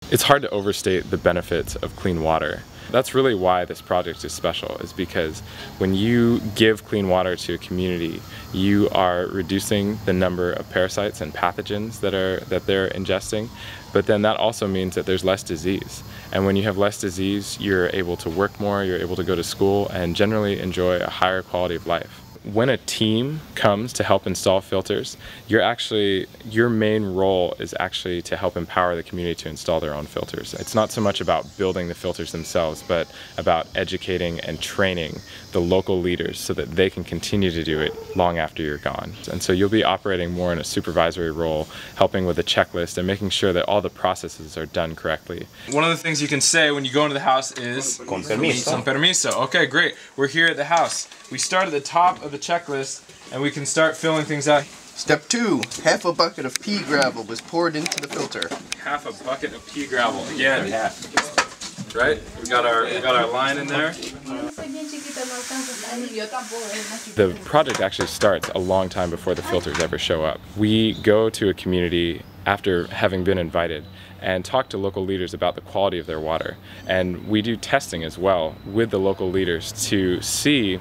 It's hard to overstate the benefits of clean water. That's really why this project is special, is because when you give clean water to a community, you are reducing the number of parasites and pathogens that they're ingesting, but then that also means that there's less disease. And when you have less disease, you're able to work more, you're able to go to school, and generally enjoy a higher quality of life. When a team comes to help install filters, your main role is actually to help empower the community to install their own filters. It's not so much about building the filters themselves, but about educating and training the local leaders so that they can continue to do it long after you're gone. And so you'll be operating more in a supervisory role, helping with a checklist and making sure that all the processes are done correctly. One of the things you can say when you go into the house is Con permiso. Con permiso. Okay, great. We're here at the house. We start at the top of the checklist and we can start filling things out. Step 2. Half a bucket of pea gravel was poured into the filter. Half a bucket of pea gravel. Again. Right? We got our line in there. The project actually starts a long time before the filters ever show up. We go to a community after having been invited and talk to local leaders about the quality of their water. And we do testing as well with the local leaders to see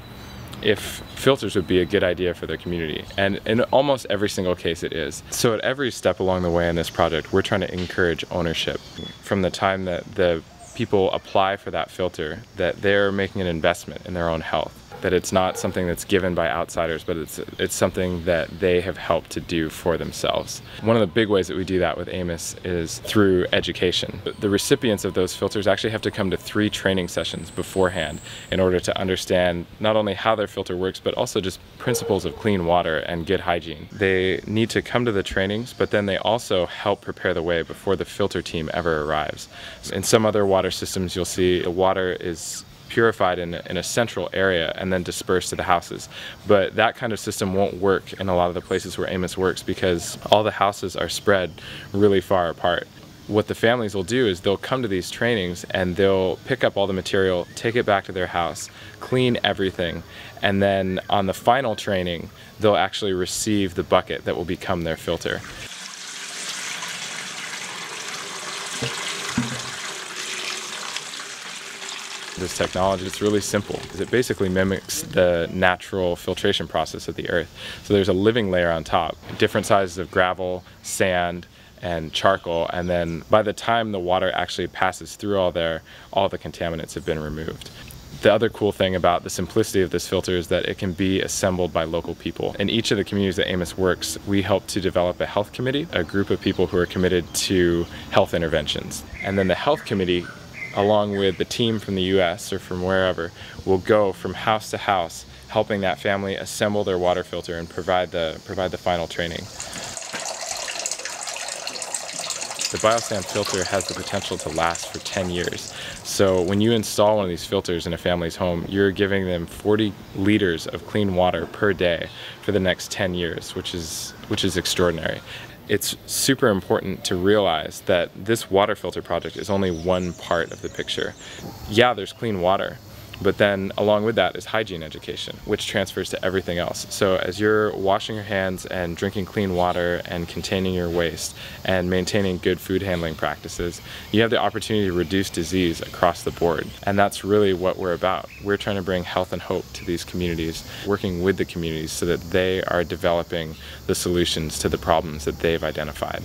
if filters would be a good idea for their community. And in almost every single case it is. So at every step along the way in this project, we're trying to encourage ownership. From the time that the people apply for that filter, that they're making an investment in their own health. That it's not something that's given by outsiders, but it's something that they have helped to do for themselves. One of the big ways that we do that with AMOS is through education. The recipients of those filters actually have to come to 3 training sessions beforehand in order to understand not only how their filter works, but also just principles of clean water and good hygiene. They need to come to the trainings, but then they also help prepare the way before the filter team ever arrives. In some other water systems, you'll see the water is purified in a central area and then dispersed to the houses. But that kind of system won't work in a lot of the places where AMOS works because all the houses are spread really far apart. What the families will do is they'll come to these trainings and they'll pick up all the material, take it back to their house, clean everything, and then on the final training, they'll actually receive the bucket that will become their filter. This technology, it's really simple. It basically mimics the natural filtration process of the earth. So there's a living layer on top, different sizes of gravel, sand, and charcoal, and then by the time the water actually passes through all the contaminants have been removed. The other cool thing about the simplicity of this filter is that it can be assembled by local people. In each of the communities that AMOS works, we help to develop a health committee, a group of people who are committed to health interventions. And then the health committee, along with the team from the US or from wherever, will go from house to house, helping that family assemble their water filter and provide the final training. The biosand filter has the potential to last for 10 years. So when you install one of these filters in a family's home, you're giving them 40 liters of clean water per day for the next 10 years, which is extraordinary. It's super important to realize that this water filter project is only one part of the picture. Yeah, there's clean water, but then along with that is hygiene education, which transfers to everything else. So as you're washing your hands and drinking clean water and containing your waste and maintaining good food handling practices, you have the opportunity to reduce disease across the board. And that's really what we're about. We're trying to bring health and hope to these communities, working with the communities so that they are developing the solutions to the problems that they've identified.